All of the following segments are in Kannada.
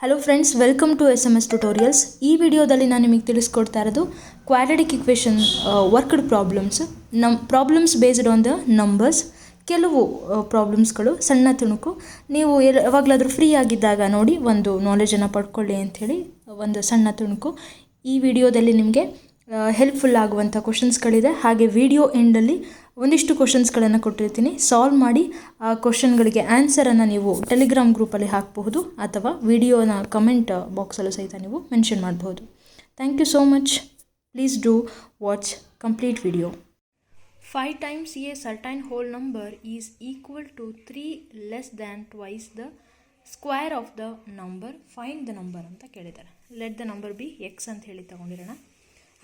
Hello friends, welcome to SMS tutorials. ಈ ವಿಡಿಯೋದಲ್ಲಿ ನಾನು ನಿಮಗೆ ತಿಳಿಸ್ಕೊಡ್ತಾ ಇರೋದು quadratic equation worked problems based on the numbers. ಕೆಲವು ಪ್ರಾಬ್ಲಮ್ಸ್ಗಳು ಸಣ್ಣ ತುಣುಕು ನೀವು ಯಾವಾಗಲಾದರೂ ಫ್ರೀ ಆಗಿದ್ದಾಗ ನೋಡಿ ಒಂದು ನಾಲೆಜನ್ನು ಪಡ್ಕೊಳ್ಳಿ ಅಂಥೇಳಿ ಒಂದು ಸಣ್ಣ ತುಣುಕು. ಈ ವಿಡಿಯೋದಲ್ಲಿ ನಿಮಗೆ ಹೆಲ್ಪ್ಫುಲ್ ಆಗುವಂಥ ಕ್ವಶನ್ಸ್ಗಳಿದೆ. ಹಾಗೆ ವಿಡಿಯೋ ಎಂಡಲ್ಲಿ ಒಂದಿಷ್ಟು ಕ್ವಶನ್ಸ್ಗಳನ್ನು ಕೊಟ್ಟಿರ್ತೀನಿ. ಸಾಲ್ವ್ ಮಾಡಿ ಆ ಕ್ವಶನ್ಗಳಿಗೆ ಆನ್ಸರನ್ನು ನೀವು ಟೆಲಿಗ್ರಾಮ್ ಗ್ರೂಪಲ್ಲಿ ಹಾಕಬಹುದು ಅಥವಾ ವಿಡಿಯೋನ ಕಮೆಂಟ್ ಬಾಕ್ಸಲ್ಲೂ ಸಹಿತ ನೀವು ಮೆನ್ಷನ್ ಮಾಡಬಹುದು. Thank you so much. Please do watch complete video. 5 times a certain whole number is equal to 3 less than twice the square of the number. Find the number ಅಂತ ಕೇಳಿದ್ದಾರೆ. Let the number B X ಅಂತ ಹೇಳಿ ತಗೊಂಡಿರೋಣ.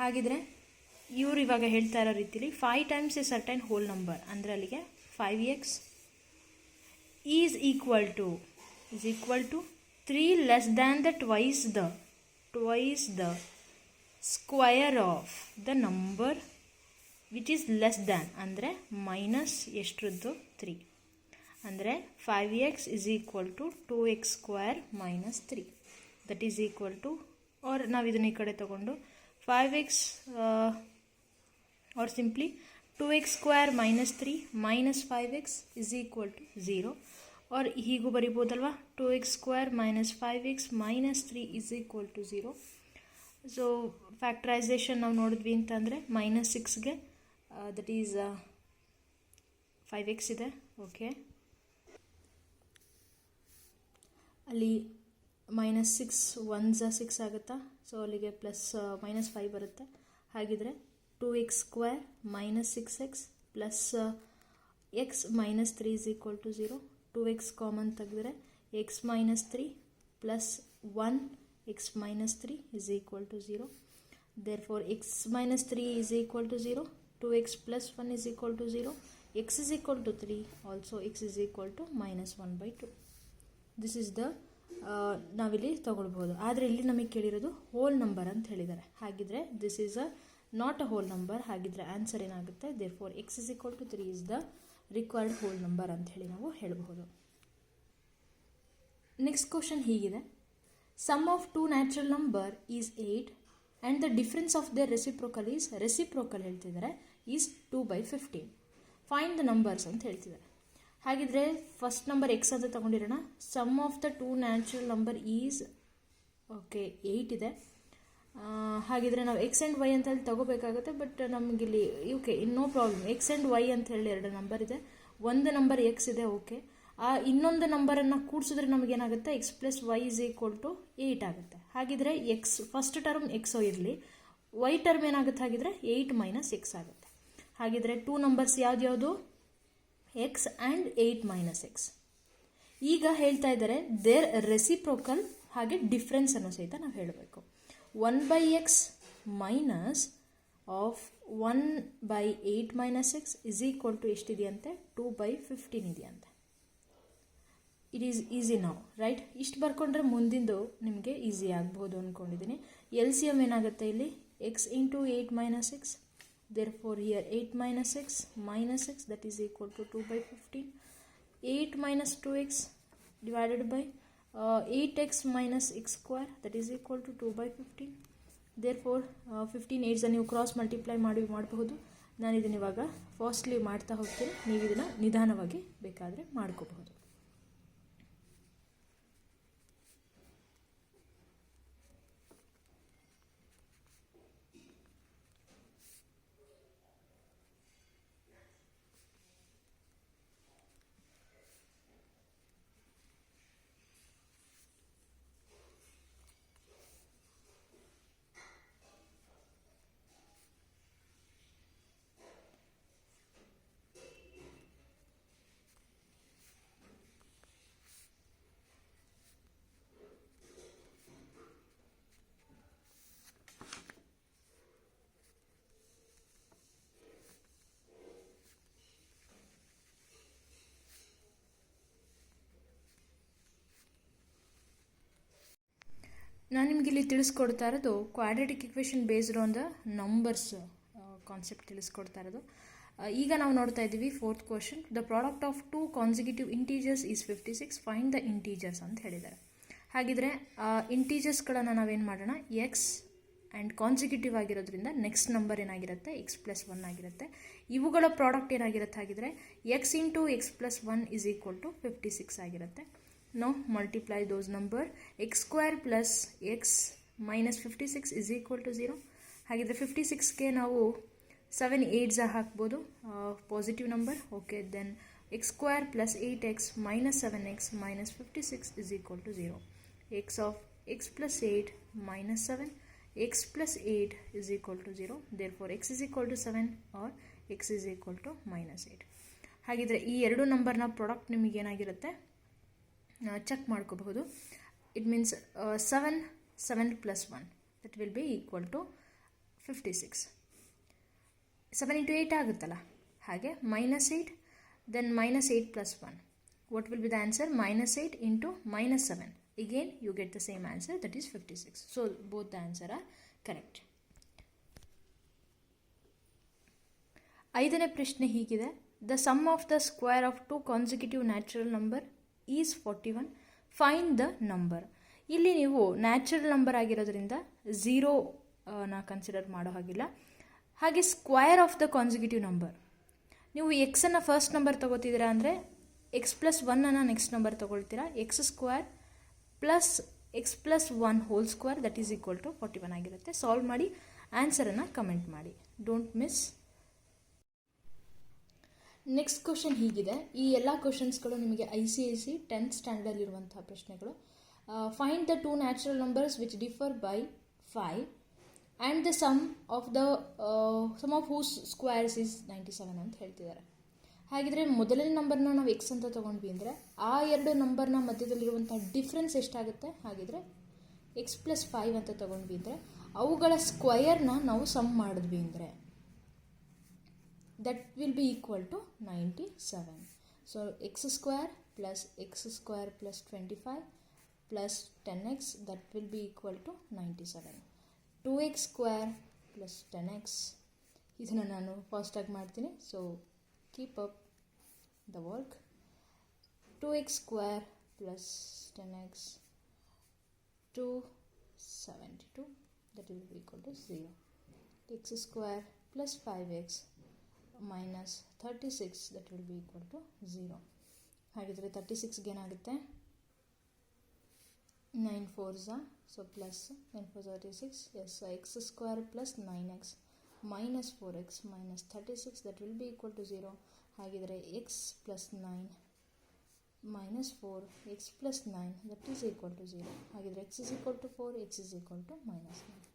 ಹಾಗಿದ್ರೆ ಇವರು ಇವಾಗ ಹೇಳ್ತಾ ಇರೋ ರೀತಿಲಿ 5 times a certain whole number ಅಂದರೆ ಅಲ್ಲಿಗೆ 5x is equal to 3 less than the twice the square of the number which is less than ಅಂದರೆ ಮೈನಸ್ ಎಷ್ಟರದ್ದು 3 ಅಂದರೆ 5x is equal to 2x square minus 3 that is equal to, or ನಾವು ಇದನ್ನ ಈ ಕಡೆ ತಗೊಂಡು 5x or simply 2x square minus 3 minus 5x is equal to 0, or ಹೀಗೂ ಬರಿಬೋದಲ್ವಾ 2x square minus 5x minus 3 is equal to 0. So factorisation ನಾವು ನೋಡಿದ್ವಿ ಅಂತಂದರೆ ಮೈನಸ್ 6ಗೆ ದಟ್ ಈಸ್ 5x ಇದೆ. ಓಕೆ, ಅಲ್ಲಿ ಮೈನಸ್ 6 1 6 ಆಗುತ್ತಾ, ಸೊ ಅಲ್ಲಿಗೆ ಪ್ಲಸ್ ಮೈನಸ್ 5 ಬರುತ್ತೆ. ಹಾಗಿದ್ರೆ 2x square minus 6x plus x minus 3 is equal to 0. 2x common ತೆಗೆದ್ರೆ x minus 3 plus 1 x minus 3 is equal to 0. Therefore x minus 3 is equal to 0, 2x plus 1 is equal to 0, x is equal to 3, also x is equal to minus 1/2. This is the ನಾವಿಲ್ಲಿ ತಗೊಳ್ಬೋದು. ಆದರೆ ಇಲ್ಲಿ ನಮಗೆ ಕೇಳಿರೋದು ಹೋಲ್ ನಂಬರ್ ಅಂತ ಹೇಳಿದ್ದಾರೆ. ಹಾಗಿದ್ರೆ this is not a whole number. ಹಾಗಿದ್ರೆ ಆನ್ಸರ್ ಏನಾಗುತ್ತೆ, therefore x is equal to 3 is the required whole number ಅಂತ ಹೇಳಿ ನಾವು ಹೇಳಬಹುದು. ನೆಕ್ಸ್ಟ್ ಕ್ವಶನ್ ಹೀಗಿದೆ. Sum of 2 natural number is 8 and the difference of the reciprocal ಹೇಳ್ತಿದ್ದಾರೆ ಈಸ್ 2/15. ಫೈಂಡ್ ದ ನಂಬರ್ಸ್ ಅಂತ ಹೇಳ್ತಿದ್ದಾರೆ. ಹಾಗಿದ್ರೆ ಫಸ್ಟ್ ನಂಬರ್ ಎಕ್ಸ್ ಅಂತ ತಗೊಂಡಿರೋಣ. Sum of the 2 natural number is okay 8 ಇದೆ. ಹಾಗಿದ್ರೆ ನಾವು ಎಕ್ಸ್ ಆ್ಯಂಡ್ ವೈ ಅಂತ ಹೇಳಿ ತಗೋಬೇಕಾಗುತ್ತೆ. ಬಟ್ ನಮಗಿಲ್ಲಿ okay no problem, x and y ಅಂತ ಹೇಳಿ 2 ನಂಬರ್ ಇದೆ, ಒಂದು ನಂಬರ್ ಎಕ್ಸ್ ಇದೆ. ಓಕೆ, ಆ ಇನ್ನೊಂದು ನಂಬರನ್ನು ಕೂಡಿಸಿದ್ರೆ ನಮಗೇನಾಗುತ್ತೆ, x plus y is equal to 8 ಆಗುತ್ತೆ. ಹಾಗಿದ್ರೆ ಎಕ್ಸ್ ಫಸ್ಟ್ ಟರ್ಮ್ ಎಕ್ಸೋ ಇರಲಿ, ವೈ ಟರ್ಮ್ ಏನಾಗುತ್ತೆ, ಹಾಗಿದ್ರೆ 8 ಮೈನಸ್ ಎಕ್ಸ್ ಆಗುತ್ತೆ. ಹಾಗಿದ್ರೆ 2 ನಂಬರ್ಸ್ ಯಾವ್ದು, ಎಕ್ಸ್ ಆ್ಯಂಡ್ 8 ಮೈನಸ್ ಎಕ್ಸ್. ಈಗ ಹೇಳ್ತಾ ಇದ್ದಾರೆ ದೇರ್ ರೆಸಿಪ್ರೋಕಲ್ ಹಾಗೆ ಡಿಫ್ರೆನ್ಸ್ ಅನ್ನೋ ಸಹಿತ ನಾವು ಹೇಳಬೇಕು. 1/x minus of 1/8 minus x is equal to ಎಷ್ಟಿದೆಯಂತೆ, 2/15 ಇದೆಯಂತೆ. ಇಟ್ ಈಸ್ ಈಸಿ ನಾವು, ರೈಟ್? ಇಷ್ಟು ಬರ್ಕೊಂಡ್ರೆ ಮುಂದಿಂದು ನಿಮಗೆ ಈಸಿ ಆಗ್ಬೋದು ಅಂದ್ಕೊಂಡಿದ್ದೀನಿ. ಎಲ್ ಸಿ ಎಮ್ ಏನಾಗುತ್ತೆ ಇಲ್ಲಿ, x into 8 minus X. Therefore here 8 minus x that is equal to 2/15. 8 minus 2x divided by 8x minus x square that is equal to 2/15. Therefore 15 8s ನೀವು ಕ್ರಾಸ್ ಮಲ್ಟಿಪ್ಲೈ ಮಾಡಬಹುದು. ನಾನು ಇದನ್ನು ಇವಾಗ ಫಾಸ್ಟ್ಲಿ ಮಾಡ್ತಾ ಹೋಗ್ತೀನಿ, ನೀವು ಇದನ್ನು ನಿಧಾನವಾಗಿ ಬೇಕಾದರೆ ಮಾಡ್ಕೋಬಹುದು. ನಾನು ನಿಮಗಿಲ್ಲಿ ತಿಳಿಸ್ಕೊಡ್ತಾ ಇರೋದು quadratic equation based on the numbers concept ತಿಳಿಸ್ಕೊಡ್ತಾ ಇರೋದು. ಈಗ ನಾವು ನೋಡ್ತಾ ಇದ್ದೀವಿ 4th question. The product of 2 consecutive integers is 56, find the integers ಅಂತ ಹೇಳಿದ್ದಾರೆ. ಹಾಗಿದ್ರೆ ಇಂಟೀಜರ್ಸ್ಗಳನ್ನು ನಾವೇನು ಮಾಡೋಣ, ಎಕ್ಸ್ ಆ್ಯಂಡ್ ಕಾನ್ಸಿಕ್ಯೂಟಿವ್ ಆಗಿರೋದ್ರಿಂದ ನೆಕ್ಸ್ಟ್ ನಂಬರ್ ಏನಾಗಿರುತ್ತೆ, ಎಕ್ಸ್ ಪ್ಲಸ್ ಒನ್ ಆಗಿರುತ್ತೆ. ಇವುಗಳ ಪ್ರಾಡಕ್ಟ್ ಏನಾಗಿರುತ್ತೆ ಹಾಗಿದ್ರೆ, x into x plus one is equal to 56 ಆಗಿರುತ್ತೆ. ನಾವು multiply those number, x square plus x minus 56 is equal to 0. ಹಾಗಿದ್ರೆ 56ಗೆ ನಾವು 7 8s ಹಾಕ್ಬೋದು, positive number. Okay, then x square plus 8x minus 7x minus 56 is equal to 0. X of x plus 8 minus 7 x plus 8 is equal to 0. Therefore, x is equal to 7 or x is equal to minus 8. ಹಾಗಿದ್ರೆ ಈ ಎರಡು ನಂಬರ್ನ ಪ್ರಾಡಕ್ಟ್ ನಿಮಗೆ ಏನಾಗಿರುತ್ತೆ ಚೆಕ್ ಮಾಡ್ಕೋಬಹುದು. It means 7 plus 1 that will be equal to 56. 7 into 8 ಆಗುತ್ತಲ್ಲ, ಹಾಗೆ minus 8, then minus 8 plus 1. What will be the answer? Minus 8 into minus 7. Again, you get the same answer, that is 56. So, both the answer are correct. ಐದನೇ ಪ್ರಶ್ನೆ ಹೀಗಿದೆ. The sum of the square of two consecutive natural number is 41. Find the number. ಇಲ್ಲಿ ನೀವು ನ್ಯಾಚುರಲ್ ನಂಬರ್ ಆಗಿರೋದ್ರಿಂದ 0 ನ ಕನ್ಸಿಡರ್ ಮಾಡೋ ಹಾಗಿಲ್ಲ. ಹಾಗೆ square of the consecutive number, ನೀವು ಎಕ್ಸನ್ನು ಫಸ್ಟ್ ನಂಬರ್ ತೊಗೋತಿದ್ದೀರಾ ಅಂದರೆ ಎಕ್ಸ್ ಪ್ಲಸ್ ಒನ್ನನ್ನು ನೆಕ್ಸ್ಟ್ ನಂಬರ್ ತೊಗೊಳ್ತೀರಾ. X square plus x plus 1 whole square that is equal to 41 ಆಗಿರುತ್ತೆ. ಸಾಲ್ವ್ ಮಾಡಿ ಆನ್ಸರನ್ನು ಕಮೆಂಟ್ ಮಾಡಿ, ಡೋಂಟ್ ಮಿಸ್. ನೆಕ್ಸ್ಟ್ ಕ್ವಶನ್ ಹೀಗಿದೆ. ಈ ಎಲ್ಲ ಕ್ವಶನ್ಸ್ಗಳು ನಿಮಗೆ ICSE 10th ಸ್ಟ್ಯಾಂಡರ್ಡಲ್ಲಿರುವಂತಹ ಪ್ರಶ್ನೆಗಳು. Find the two natural numbers which differ by 5 and the sum of whose squares is 97 ಅಂತ ಹೇಳ್ತಿದ್ದಾರೆ. ಹಾಗಿದ್ರೆ ಮೊದಲನೇ ನಂಬರ್ನ ನಾವು ಎಕ್ಸ್ ಅಂತ ತೊಗೊಂಡ್ವಿ ಅಂದರೆ ಆ ಎರಡು ನಂಬರ್ನ ಮಧ್ಯದಲ್ಲಿರುವಂಥ ಡಿಫ್ರೆನ್ಸ್ ಎಷ್ಟಾಗುತ್ತೆ, ಹಾಗಿದ್ರೆ ಎಕ್ಸ್ ಪ್ಲಸ್ 5 ಅಂತ ತೊಗೊಂಡ್ವಿ ಅಂದರೆ ಅವುಗಳ ಸ್ಕ್ವಯರ್ನ ನಾವು ಸಮ್ ಮಾಡಿದ್ವಿ ಅಂದರೆ that will be equal to 97. So x square plus 25 plus 10x that will be equal to 97. 2x square plus 10x, ಇದನ್ನು ನಾನು ಫಾಸ್ಟಾಗಿ ಮಾಡ್ತೀನಿ, so keep up the work. 2x square plus 10x 272 that will be equal to 0. X square plus 5x minus 36 that will be equal to 0. ಹಾಗಿದ್ರೆ 36 ಏನಾಗುತ್ತೆ, 9 4s, so plus 9 4 36. Yes, so x square plus 9x minus 4x minus 36 that will be equal to 0. ಹಾಗಿದ್ರೆ x plus 9 minus 4 x plus 9 that is equal to 0. ಹಾಗಿದ್ರೆ x is equal to 4, x is equal to minus 9.